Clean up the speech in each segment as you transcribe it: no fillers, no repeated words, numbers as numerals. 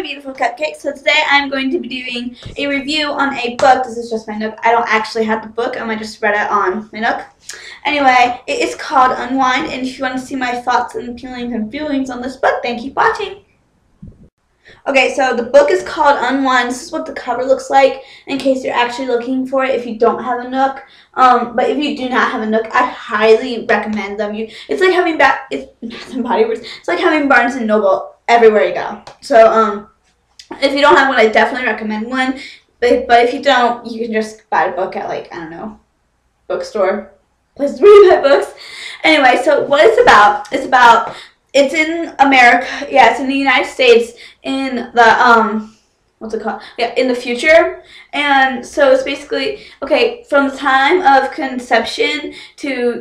beautiful cupcakes. So today I'm going to be doing a review on a book. This is just my Nook. I don't actually have the book. I might just read it on my Nook. Anyway, it is called Unwind, and if you want to see my thoughts and feelings on this book, then keep watching. Okay, so the book is called Unwind. This is what the cover looks like in case you're actually looking for it if you don't have a Nook. But if you do not have a Nook, I highly recommend them. It's like having It's like having Barnes and Noble everywhere you go. So if you don't have one, I definitely recommend one. But if you don't, you can just buy a book at, like, I don't know, bookstore, places where you buy books. Anyway, so what it's about, it's in America. Yeah, it's in the United States in the, what's it called? Yeah, in the future. And so it's basically, okay, from the time of conception to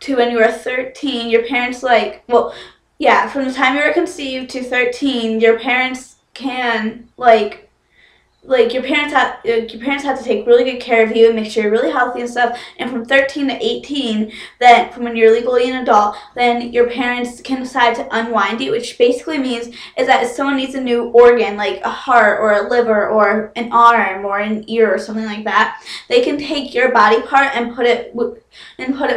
when you were 13, your parents, like, well, yeah, from the time you were conceived to 13, your parents can, like your parents have to take really good care of you and make sure you're really healthy and stuff. And from 13 to 18, then from when you're legally an adult, then your parents can decide to unwind you, which basically means is that if someone needs a new organ, like a heart or a liver or an arm or an ear or something like that, they can take your body part and put it with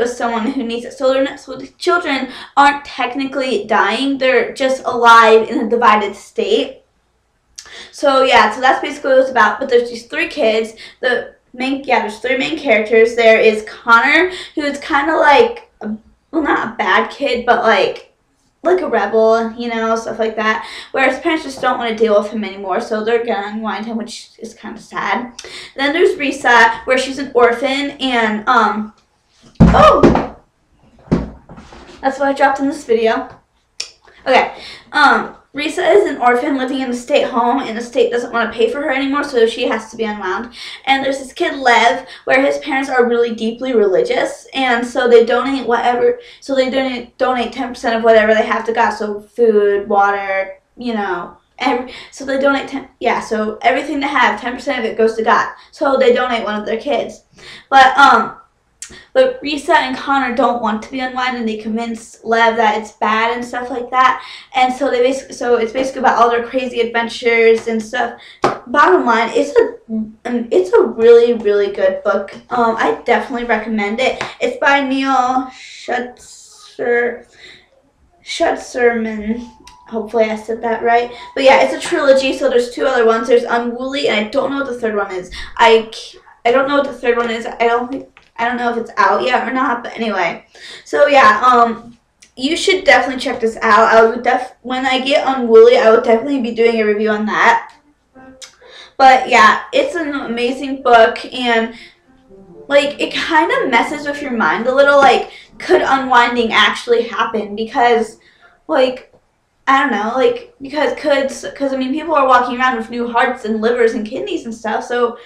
someone who needs it. So the children aren't technically dying; they're just alive in a divided state. So yeah, so that's basically what it's about. But there's these three kids. There's three main characters. There is Connor, who is kind of like, well, not a bad kid, but like a rebel, you know, stuff like that. Where his parents just don't want to deal with him anymore, so they're gonna unwind him, which is kind of sad. Then there's Risa, where she's an orphan, and oh, that's what I dropped in this video. Okay, Risa is an orphan living in a state home, and the state doesn't want to pay for her anymore, so she has to be unwound. And there's this kid, Lev, where his parents are really deeply religious, and so they donate 10% of whatever they have to God, so food, water, you know, so they donate so everything they have, 10% of it goes to God. So they donate one of their kids. But Risa and Connor don't want to be unwind, and they convince Lev that it's bad and stuff like that. And so it's basically about all their crazy adventures and stuff. Bottom line, it's a really, really good book. I definitely recommend it. It's by Neil Schutzerman. Hopefully I said that right. But yeah, it's a trilogy, so there's two other ones. There's Unruly, and I don't know what the third one is. I don't know what the third one is. I don't know if it's out yet or not, but anyway. So yeah, you should definitely check this out. When I get Unruly, I would definitely be doing a review on that. But yeah, it's an amazing book, and like it kind of messes with your mind a little. Like, could unwinding actually happen? Because, like, I don't know, like, because I mean, people are walking around with new hearts and livers and kidneys and stuff, so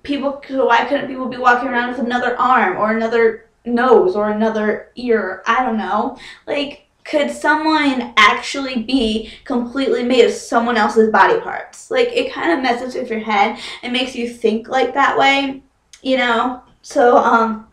why couldn't people be walking around with another arm or another nose or another ear? I don't know. Like, could someone actually be completely made of someone else's body parts? Like, it kind of messes with your head and makes you think like that way, you know? So,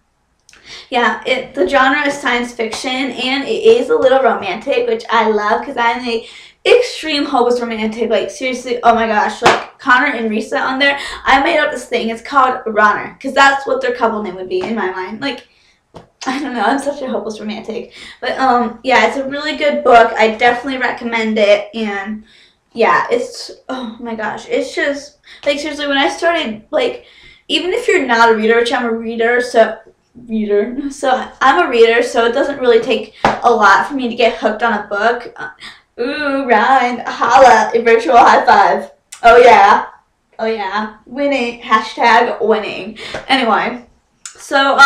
yeah, the genre is science fiction, and it is a little romantic, which I love because I'm a extreme hopeless romantic. Like, seriously, oh my gosh, like Connor and Risa on there, I made up this thing. It's called Runner, because that's what their couple name would be in my mind. Like, I don't know, I'm such a hopeless romantic. But yeah, it's a really good book. I definitely recommend it. And yeah, it's, oh my gosh, it's just, like, seriously, when I started, like, even if you're not a reader, which I'm a reader, so I'm a reader, so it doesn't really take a lot for me to get hooked on a book. Ooh, rhyme, holla, a virtual high five. Oh yeah, winning, hashtag winning. Anyway, so,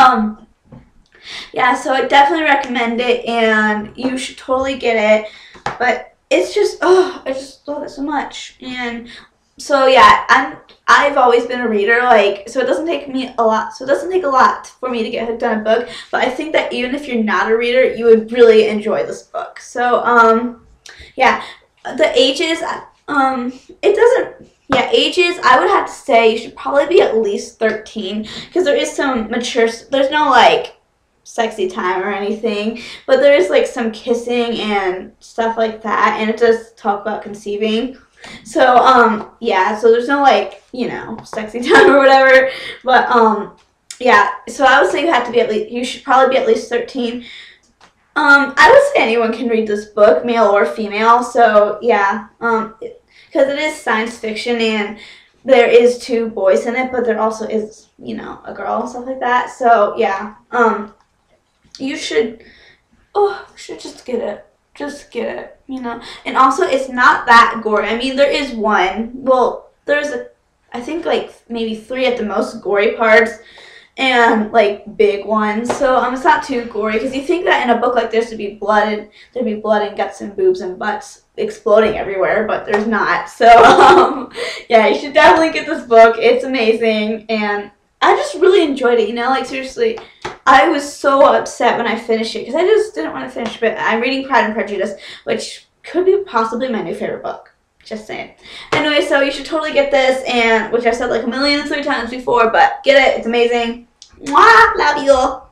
yeah, so I definitely recommend it, and you should totally get it, but it's just, oh, I just love it so much. And so yeah, I've always been a reader, like, so it doesn't take a lot for me to get hooked on a book, but I think that even if you're not a reader, you would really enjoy this book. So, yeah, the ages, ages, I would have to say you should probably be at least 13, because there is some there's no, like, sexy time or anything, but there is, like, some kissing and stuff like that, and it does talk about conceiving. So, yeah, so there's no, like, sexy time or whatever, but, yeah, so I would say you have to be you should probably be at least 13. I would say anyone can read this book, male or female, so, yeah, because it is science fiction, and there is 2 boys in it, but there also is, a girl and stuff like that, so, yeah, you should just get it. Just get it, And also, it's not that gory. I mean, there is one. Well, I think, like, maybe 3 at the most gory parts and, like, big ones. So, it's not too gory because you think that in a book like this there'd be blood and guts and boobs and butts exploding everywhere, but there's not. So, yeah, you should definitely get this book. It's amazing, and I just really enjoyed it, like, seriously. I was so upset when I finished it because I just didn't want to finish it. But I'm reading Pride and Prejudice, which could be possibly my new favorite book. Just saying. Anyway, so you should totally get this, and which I've said like 1,000,003 times before, but get it. It's amazing. Mwah! Love you all.